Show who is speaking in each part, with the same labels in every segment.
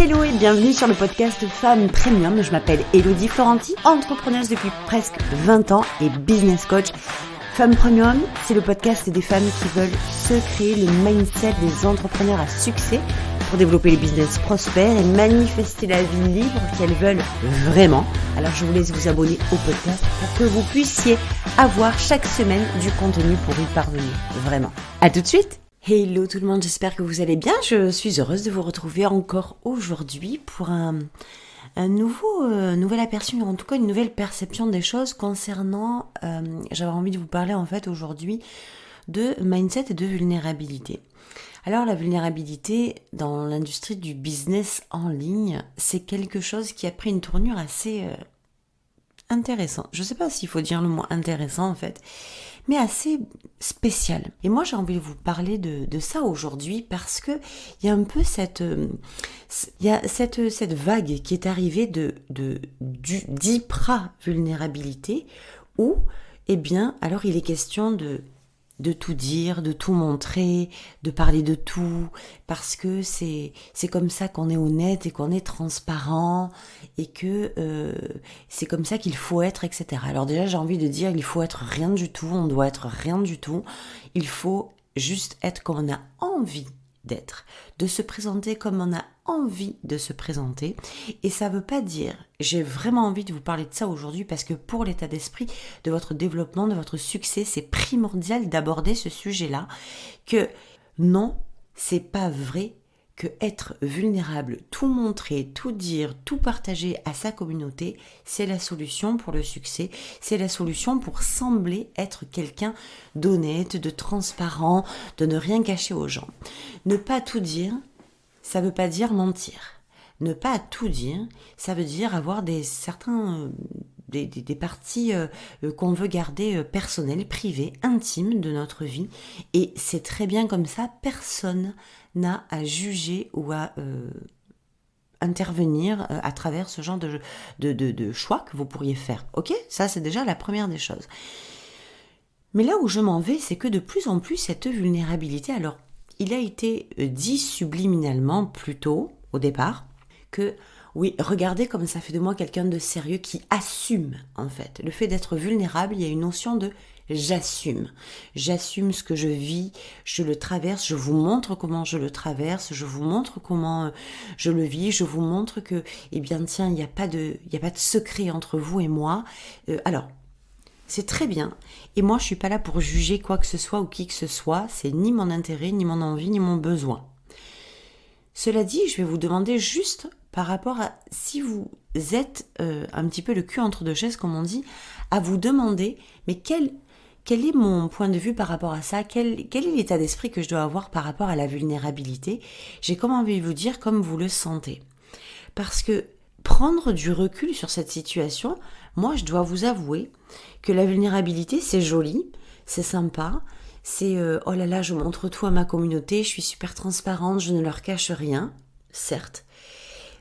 Speaker 1: Hello et bienvenue sur le podcast Femme Premium. Je m'appelle Elodie Florenti, entrepreneuse depuis presque 20 ans et business coach. Femme Premium, c'est le podcast des femmes qui veulent se créer le mindset des entrepreneurs à succès pour développer les business prospères et manifester la vie libre qu'elles veulent vraiment. Alors je vous laisse vous abonner au podcast pour que vous puissiez avoir chaque semaine du contenu pour y parvenir. Vraiment. À tout de suite. Hello tout le monde, j'espère que vous allez bien. Je suis heureuse de vous retrouver encore aujourd'hui pour un nouvel aperçu, en tout cas une nouvelle perception des choses concernant, j'avais envie de vous parler en fait aujourd'hui de mindset et de vulnérabilité. Alors la vulnérabilité dans l'industrie du business en ligne, c'est quelque chose qui a pris une tournure assez intéressant. Je ne sais pas s'il faut dire le mot intéressant en fait, mais assez spécial. Et moi j'ai envie de vous parler de ça aujourd'hui parce que il y a un peu cette vague qui est arrivée d'hyper-vulnérabilité où, eh bien, alors il est question de tout dire, de tout montrer, de parler de tout, parce que c'est comme ça qu'on est honnête et qu'on est transparent et que c'est comme ça qu'il faut être, etc. Alors déjà, j'ai envie de dire, il faut être rien du tout, on doit être rien du tout, il faut juste être comme on a envie d'être, de se présenter comme on a envie de se présenter. Et ça veut pas dire, j'ai vraiment envie de vous parler de ça aujourd'hui parce que pour l'état d'esprit de votre développement, de votre succès, c'est primordial d'aborder ce sujet-là, que non, c'est pas vrai que être vulnérable, tout montrer, tout dire, tout partager à sa communauté, c'est la solution pour le succès, c'est la solution pour sembler être quelqu'un d'honnête, de transparent, de ne rien cacher aux gens. Ne pas tout dire, ça veut pas dire mentir. Ne pas tout dire, ça veut dire avoir des parties qu'on veut garder personnelles, privées, intimes de notre vie. Et c'est très bien comme ça, personne n'a à juger ou à intervenir à travers ce genre de choix que vous pourriez faire. Ok ? Ça, c'est déjà la première des choses. Mais là où je m'en vais, c'est que de plus en plus, cette vulnérabilité, alors, il a été dit subliminalement plus tôt, au départ, que oui, regardez comme ça fait de moi quelqu'un de sérieux qui assume, en fait. Le fait d'être vulnérable, il y a une notion de j'assume. J'assume ce que je vis, je le traverse, je vous montre comment je le traverse, je vous montre comment je le vis, je vous montre que, eh bien, tiens, il n'y a pas de secret entre vous et moi. Alors, c'est très bien. Et moi, je suis pas là pour juger quoi que ce soit ou qui que ce soit. C'est ni mon intérêt, ni mon envie, ni mon besoin. Cela dit, je vais vous demander juste par rapport à si vous êtes un petit peu le cul entre deux chaises, comme on dit, à vous demander, mais quel est mon point de vue par rapport à ça ? Quel est l'état d'esprit que je dois avoir par rapport à la vulnérabilité ? J'ai comme envie de vous dire comme vous le sentez. Parce que prendre du recul sur cette situation, moi je dois vous avouer que la vulnérabilité c'est joli, c'est sympa, c'est oh là là je montre tout à ma communauté, je suis super transparente, je ne leur cache rien, certes,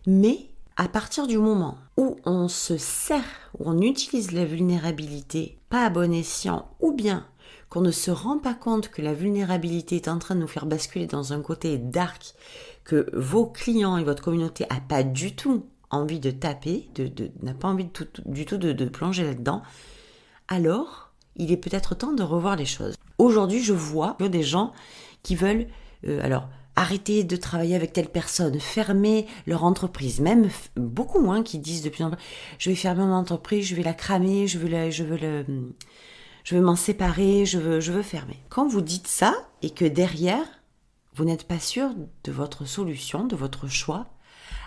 Speaker 1: mais à partir du moment où on se sert, où on utilise la vulnérabilité pas à bon escient, ou bien qu'on ne se rend pas compte que la vulnérabilité est en train de nous faire basculer dans un côté dark, que vos clients et votre communauté n'a pas du tout envie de taper, n'a pas envie du tout de plonger là-dedans, alors il est peut-être temps de revoir les choses. Aujourd'hui, je vois des gens qui veulent arrêter de travailler avec telle personne, fermer leur entreprise, même beaucoup moins qui disent de plus en plus je vais fermer mon entreprise, je vais la cramer, je veux m'en séparer, je veux fermer. Quand vous dites ça et que derrière vous n'êtes pas sûr de votre solution, de votre choix,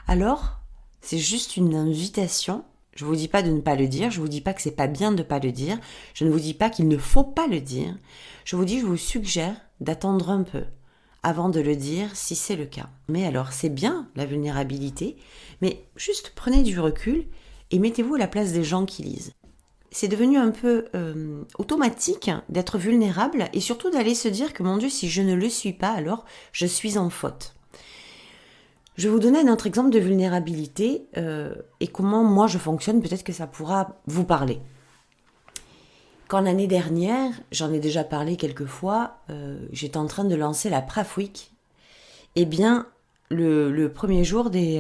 Speaker 1: alors c'est juste une invitation. Je ne vous dis pas de ne pas le dire, je ne vous dis pas que c'est pas bien de ne pas le dire, je ne vous dis pas qu'il ne faut pas le dire, je vous suggère d'attendre un peu avant de le dire si c'est le cas. Mais alors c'est bien la vulnérabilité, mais juste prenez du recul et mettez-vous à la place des gens qui lisent. C'est devenu un peu automatique d'être vulnérable et surtout d'aller se dire que mon Dieu, si je ne le suis pas, alors je suis en faute. Je vais vous donner un autre exemple de vulnérabilité et comment moi je fonctionne, peut-être que ça pourra vous parler. Quand l'année dernière, j'en ai déjà parlé quelques fois, j'étais en train de lancer la Praf Week, eh bien, le premier jour des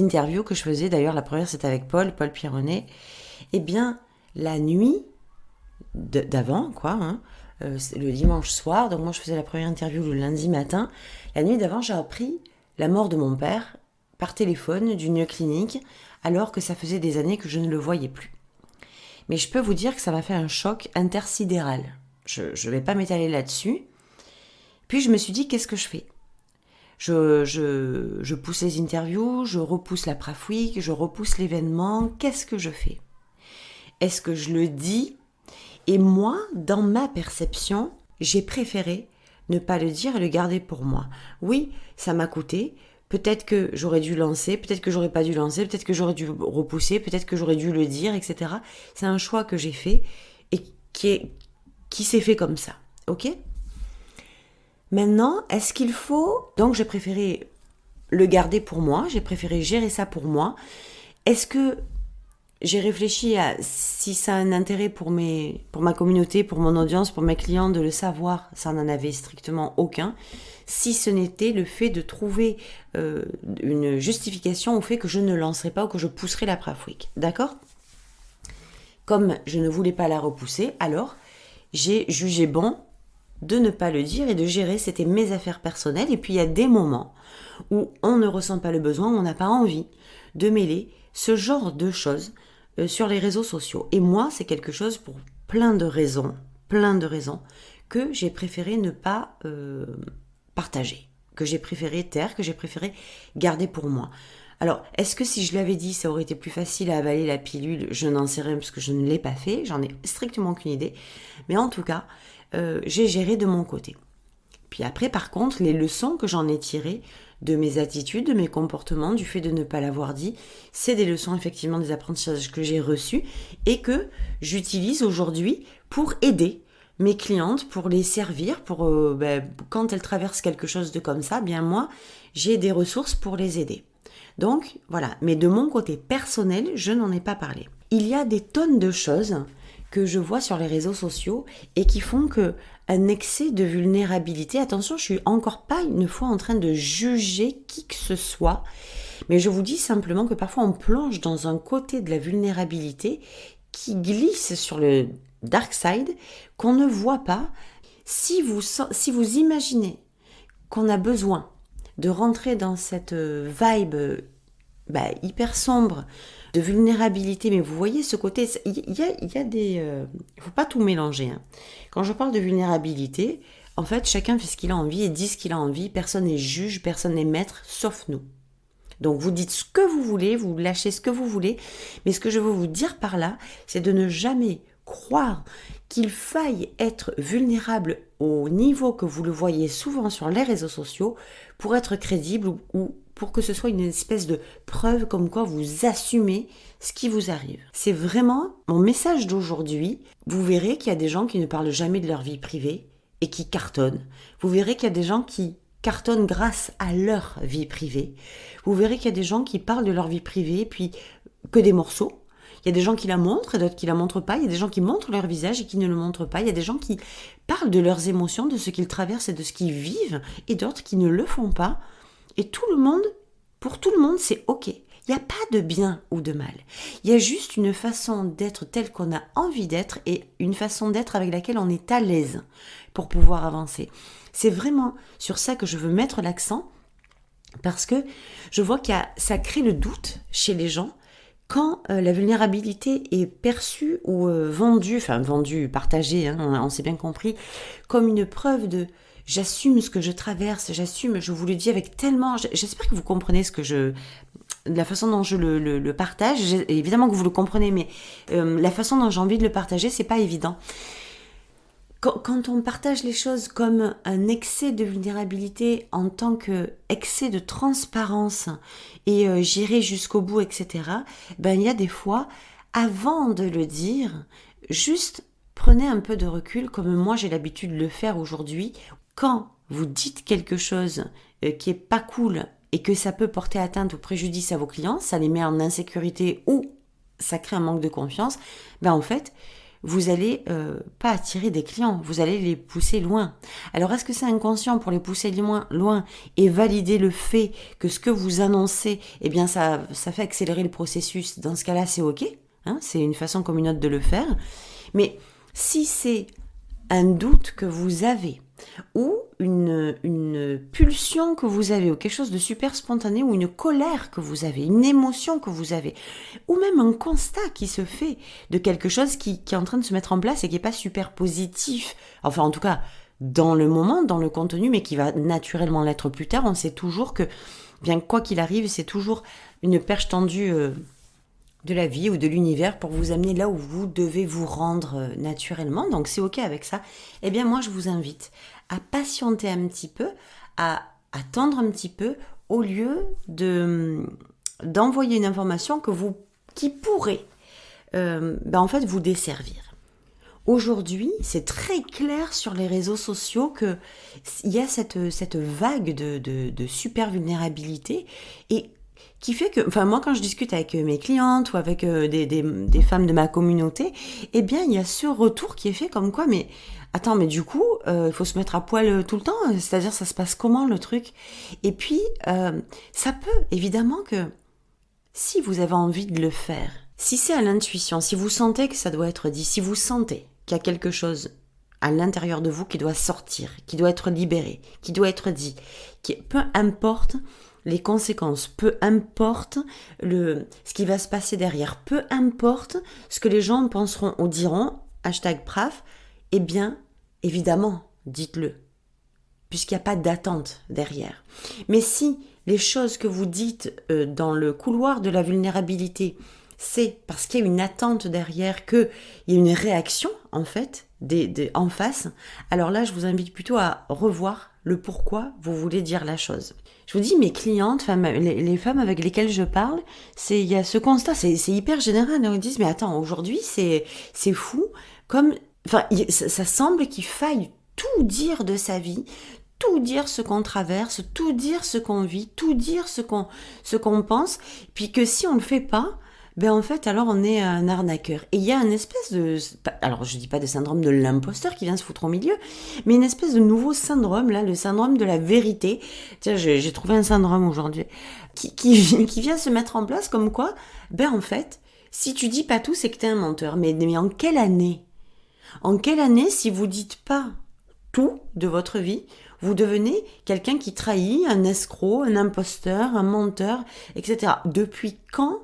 Speaker 1: interviews que je faisais, d'ailleurs la première c'était avec Paul Pironnet, eh bien la nuit d'avant, le dimanche soir, donc moi je faisais la première interview le lundi matin, la nuit d'avant j'ai appris la mort de mon père par téléphone d'une clinique, alors que ça faisait des années que je ne le voyais plus. Mais je peux vous dire que ça m'a fait un choc intersidéral. Je ne vais pas m'étaler là-dessus. Puis je me suis dit, qu'est-ce que je fais ? Je pousse les interviews, je repousse la Praf Week, je repousse l'événement. Qu'est-ce que je fais ? Est-ce que je le dis ? Et moi, dans ma perception, j'ai préféré ne pas le dire et le garder pour moi. Oui, ça m'a coûté. Peut-être que j'aurais dû lancer, peut-être que j'aurais pas dû lancer, peut-être que j'aurais dû repousser, peut-être que j'aurais dû le dire, etc. C'est un choix que j'ai fait et qui s'est fait comme ça. Ok ? Maintenant, est-ce qu'il faut... Donc j'ai préféré le garder pour moi, j'ai préféré gérer ça pour moi. Est-ce que j'ai réfléchi à si ça a un intérêt pour ma communauté, pour mon audience, pour mes clients de le savoir? Ça n'en avait strictement aucun. Si ce n'était le fait de trouver une justification au fait que je ne lancerai pas ou que je pousserai la Praf Week. D'accord ? Comme je ne voulais pas la repousser, alors j'ai jugé bon de ne pas le dire et de gérer, c'était mes affaires personnelles. Et puis il y a des moments où on ne ressent pas le besoin, où on n'a pas envie de mêler ce genre de choses sur les réseaux sociaux. Et moi, c'est quelque chose pour plein de raisons, que j'ai préféré ne pas partager, que j'ai préféré taire, que j'ai préféré garder pour moi. Alors, est-ce que si je l'avais dit, ça aurait été plus facile à avaler la pilule ? Je n'en sais rien parce que je ne l'ai pas fait, j'en ai strictement aucune idée. Mais en tout cas, j'ai géré de mon côté. Puis après, par contre, les leçons que j'en ai tirées de mes attitudes, de mes comportements, du fait de ne pas l'avoir dit, c'est des leçons, effectivement, des apprentissages que j'ai reçus et que j'utilise aujourd'hui pour aider mes clientes, pour les servir, pour quand elles traversent quelque chose de comme ça, bien moi, j'ai des ressources pour les aider. Donc, voilà. Mais de mon côté personnel, je n'en ai pas parlé. Il y a des tonnes de choses que je vois sur les réseaux sociaux et qui font qu'un excès de vulnérabilité, attention, je suis encore pas une fois en train de juger qui que ce soit, mais je vous dis simplement que parfois on plonge dans un côté de la vulnérabilité qui glisse sur le dark side, qu'on ne voit pas. Si vous imaginez qu'on a besoin de rentrer dans cette vibe hyper sombre, de vulnérabilité, mais vous voyez ce côté, il y a des... il faut pas tout mélanger. Hein. Quand je parle de vulnérabilité, en fait, chacun fait ce qu'il a envie et dit ce qu'il a envie, personne n'est juge, personne n'est maître, sauf nous. Donc vous dites ce que vous voulez, vous lâchez ce que vous voulez, mais ce que je veux vous dire par là, c'est de ne jamais croire qu'il faille être vulnérable au niveau que vous le voyez souvent sur les réseaux sociaux pour être crédible ou pour que ce soit une espèce de preuve comme quoi vous assumez ce qui vous arrive. C'est vraiment mon message d'aujourd'hui. Vous verrez qu'il y a des gens qui ne parlent jamais de leur vie privée et qui cartonnent. Vous verrez qu'il y a des gens qui cartonnent grâce à leur vie privée. Vous verrez qu'il y a des gens qui parlent de leur vie privée puis que des morceaux. Il y a des gens qui la montrent et d'autres qui la montrent pas. Il y a des gens qui montrent leur visage et qui ne le montrent pas. Il y a des gens qui parlent de leurs émotions, de ce qu'ils traversent et de ce qu'ils vivent et d'autres qui ne le font pas. Et pour tout le monde, c'est ok. Il n'y a pas de bien ou de mal. Il y a juste une façon d'être telle qu'on a envie d'être et une façon d'être avec laquelle on est à l'aise pour pouvoir avancer. C'est vraiment sur ça que je veux mettre l'accent parce que je vois ça crée le doute chez les gens quand la vulnérabilité est perçue ou vendue, partagée, hein, on s'est bien compris, comme une preuve de j'assume ce que je traverse, je vous le dis avec tellement... J'espère que vous comprenez la façon dont je le partage. Évidemment que vous le comprenez, mais la façon dont j'ai envie de le partager, c'est pas évident. Quand on partage les choses comme un excès de vulnérabilité en tant qu'excès de transparence et j'irai jusqu'au bout, etc., il y a des fois, avant de le dire, juste prenez un peu de recul, comme moi j'ai l'habitude de le faire aujourd'hui. Quand vous dites quelque chose qui est pas cool et que ça peut porter atteinte ou préjudice à vos clients, ça les met en insécurité ou ça crée un manque de confiance, en fait, vous allez pas attirer des clients, vous allez les pousser loin. Alors est-ce que c'est inconscient pour les pousser loin et valider le fait que ce que vous annoncez, eh bien ça fait accélérer le processus? Dans ce cas-là, c'est ok, hein, c'est une façon comme une autre de le faire. Mais si c'est un doute que vous avez, ou une pulsion que vous avez, ou quelque chose de super spontané, ou une colère que vous avez, une émotion que vous avez, ou même un constat qui se fait de quelque chose qui est en train de se mettre en place et qui n'est pas super positif, enfin en tout cas dans le moment, dans le contenu, mais qui va naturellement l'être plus tard. On sait toujours que, bien quoi qu'il arrive, c'est toujours une perche tendue de la vie ou de l'univers pour vous amener là où vous devez vous rendre naturellement. Donc c'est ok avec ça. Eh bien moi je vous invite à patienter un petit peu, à attendre un petit peu, au lieu d'envoyer une information qui pourrait en fait vous desservir. Aujourd'hui, c'est très clair sur les réseaux sociaux qu'il y a cette vague de super vulnérabilité et qui fait que, enfin moi quand je discute avec mes clientes ou avec des femmes de ma communauté, eh bien il y a ce retour qui est fait comme quoi, mais attends, mais du coup, il faut se mettre à poil tout le temps, c'est-à-dire ça se passe comment le truc? Et puis, ça peut, évidemment que si vous avez envie de le faire, si c'est à l'intuition, si vous sentez que ça doit être dit, si vous sentez qu'il y a quelque chose à l'intérieur de vous qui doit sortir, qui doit être libéré, qui doit être dit, peu importe les conséquences, peu importe ce qui va se passer derrière, peu importe ce que les gens penseront ou diront, #PRAF, eh bien, évidemment, dites-le, puisqu'il n'y a pas d'attente derrière. Mais si les choses que vous dites dans le couloir de la vulnérabilité, c'est parce qu'il y a une attente derrière, qu'il y a une réaction, en fait, en face, alors là, je vous invite plutôt à revoir le pourquoi vous voulez dire la chose. Je vous dis, mes clientes, les femmes avec lesquelles je parle, il y a ce constat, c'est hyper général. Elles disent, mais attends, aujourd'hui, c'est fou, ça semble qu'il faille tout dire de sa vie, tout dire ce qu'on traverse, tout dire ce qu'on vit, tout dire ce qu'on pense, puis que si on le fait pas, en fait, alors on est un arnaqueur. Et il y a une espèce de... Alors, je dis pas de syndrome de l'imposteur qui vient se foutre au milieu, mais une espèce de nouveau syndrome, là, le syndrome de la vérité. Tiens, j'ai trouvé un syndrome aujourd'hui, qui vient se mettre en place comme quoi, en fait, si tu dis pas tout, c'est que t'es un menteur. Mais en quelle année? En quelle année, si vous dites pas tout de votre vie, vous devenez quelqu'un qui trahit, un escroc, un imposteur, un menteur, etc. Depuis quand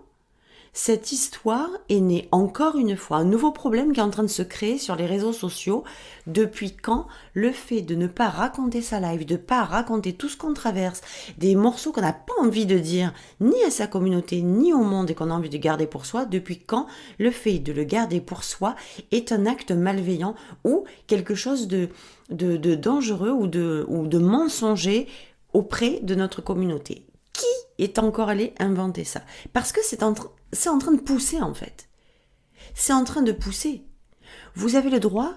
Speaker 1: cette histoire est née? Encore une fois, un nouveau problème qui est en train de se créer sur les réseaux sociaux. Depuis quand le fait de ne pas raconter sa life, de ne pas raconter tout ce qu'on traverse, des morceaux qu'on n'a pas envie de dire, ni à sa communauté, ni au monde, et qu'on a envie de garder pour soi, depuis quand le fait de le garder pour soi est un acte malveillant ou quelque chose de dangereux ou de mensonger auprès de notre communauté? Qui est encore allé inventer ça? Parce que c'est en train de pousser, en fait. C'est en train de pousser. Vous avez le droit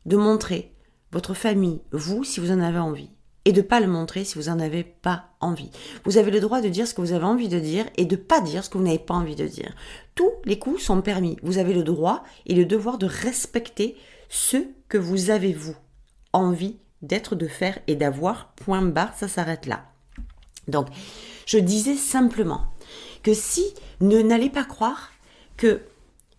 Speaker 1: de montrer votre famille, vous, si vous en avez envie, et de ne pas le montrer si vous n'en avez pas envie. Vous avez le droit de dire ce que vous avez envie de dire et de ne pas dire ce que vous n'avez pas envie de dire. Tous les coups sont permis. Vous avez le droit et le devoir de respecter ce que vous avez, vous, envie d'être, de faire et d'avoir, point barre, ça s'arrête là. Donc, je disais simplement que n'allez pas croire que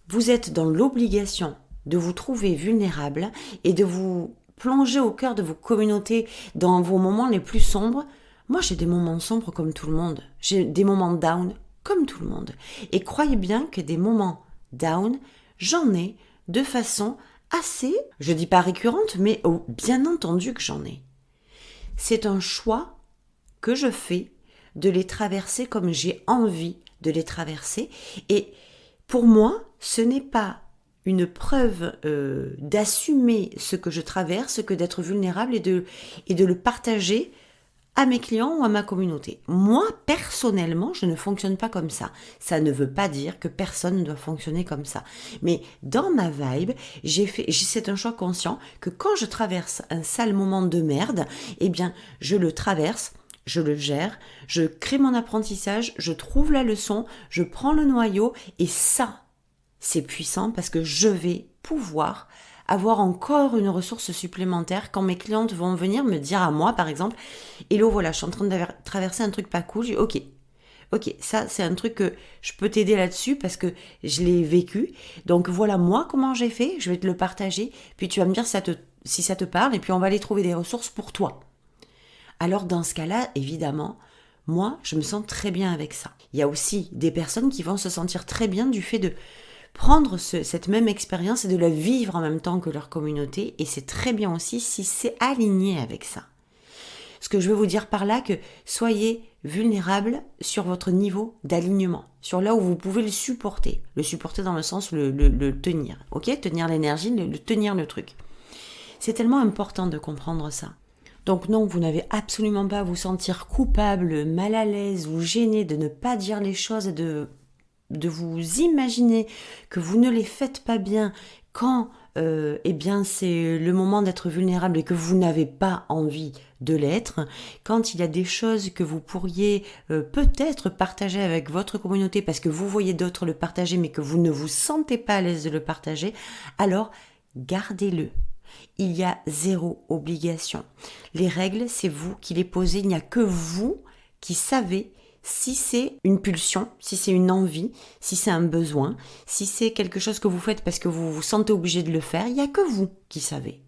Speaker 1: vous êtes dans l'obligation de vous trouver vulnérable et de vous plonger au cœur de vos communautés dans vos moments les plus sombres. Moi, j'ai des moments sombres comme tout le monde. J'ai des moments down comme tout le monde. Et croyez bien que des moments down, j'en ai de façon assez, je dis pas récurrente, mais bien entendu que j'en ai. C'est un choix que je fais de les traverser comme j'ai envie de les traverser. Et pour moi, ce n'est pas une preuve d'assumer ce que je traverse que d'être vulnérable et de le partager à mes clients ou à ma communauté. Moi, personnellement, je ne fonctionne pas comme ça. Ça ne veut pas dire que personne ne doit fonctionner comme ça. Mais dans ma vibe, c'est un choix conscient que quand je traverse un sale moment de merde, eh bien, je le traverse, je le gère, je crée mon apprentissage, je trouve la leçon, je prends le noyau et ça, c'est puissant parce que je vais pouvoir avoir encore une ressource supplémentaire quand mes clientes vont venir me dire à moi, par exemple, Hello, voilà, je suis en train de traverser un truc pas cool. Je dis, ok, ça c'est un truc que je peux t'aider là-dessus parce que je l'ai vécu. Donc voilà moi comment j'ai fait, je vais te le partager, puis tu vas me dire si ça te parle, et puis on va aller trouver des ressources pour toi. Alors dans ce cas-là, évidemment, moi je me sens très bien avec ça. Il y a aussi des personnes qui vont se sentir très bien du fait de prendre cette même expérience et de la vivre en même temps que leur communauté, et c'est très bien aussi si c'est aligné avec ça. Ce que je veux vous dire par là, que soyez vulnérable sur votre niveau d'alignement, sur là où vous pouvez le supporter dans le sens le tenir, ok, tenir l'énergie, le tenir le truc. C'est tellement important de comprendre ça. Donc non, vous n'avez absolument pas à vous sentir coupable, mal à l'aise ou gêné de ne pas dire les choses et de vous imaginer que vous ne les faites pas bien quand c'est le moment d'être vulnérable et que vous n'avez pas envie de l'être, quand il y a des choses que vous pourriez peut-être partager avec votre communauté parce que vous voyez d'autres le partager mais que vous ne vous sentez pas à l'aise de le partager, alors gardez-le. Il y a 0 obligation. Les règles, c'est vous qui les posez, il n'y a que vous qui savez si c'est une pulsion, si c'est une envie, si c'est un besoin, si c'est quelque chose que vous faites parce que vous vous sentez obligé de le faire, il n'y a que vous qui savez.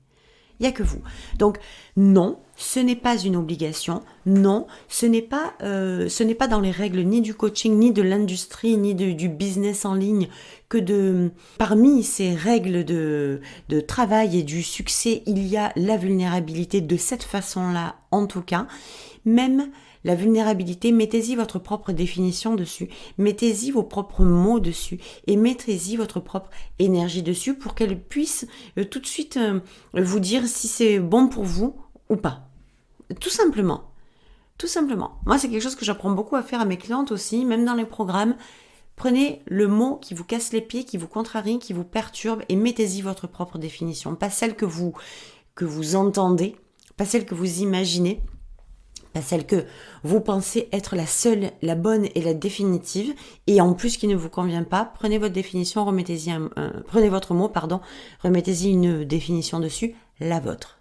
Speaker 1: Il n'y a que vous. Donc non, ce n'est pas une obligation. Non, ce n'est pas dans les règles ni du coaching, ni de l'industrie, ni du business en ligne que parmi ces règles de travail et du succès, il y a la vulnérabilité de cette façon-là, en tout cas. Même la vulnérabilité, mettez-y votre propre définition dessus, mettez-y vos propres mots dessus et mettez-y votre propre énergie dessus pour qu'elle puisse tout de suite vous dire si c'est bon pour vous ou pas. Tout simplement. Tout simplement. Moi, c'est quelque chose que j'apprends beaucoup à faire à mes clientes aussi, même dans les programmes. Prenez le mot qui vous casse les pieds, qui vous contrarie, qui vous perturbe et mettez-y votre propre définition. Pas celle que vous entendez, pas celle que vous imaginez, pas celle que vous pensez être la seule, la bonne et la définitive, et en plus qui ne vous convient pas, prenez votre définition, prenez votre mot, remettez-y une définition dessus, la vôtre.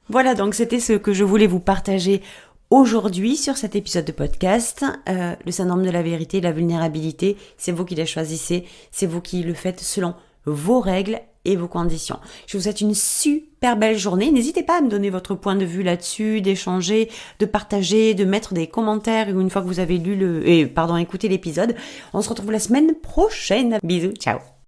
Speaker 1: Voilà, donc c'était ce que je voulais vous partager aujourd'hui sur cet épisode de podcast. Le syndrome de la vérité, la vulnérabilité, c'est vous qui la choisissez, c'est vous qui le faites selon vos règles et vos conditions. Je vous souhaite une super belle journée. N'hésitez pas à me donner votre point de vue là-dessus, d'échanger, de partager, de mettre des commentaires une fois que vous avez écouté l'épisode. On se retrouve la semaine prochaine. Bisous, ciao.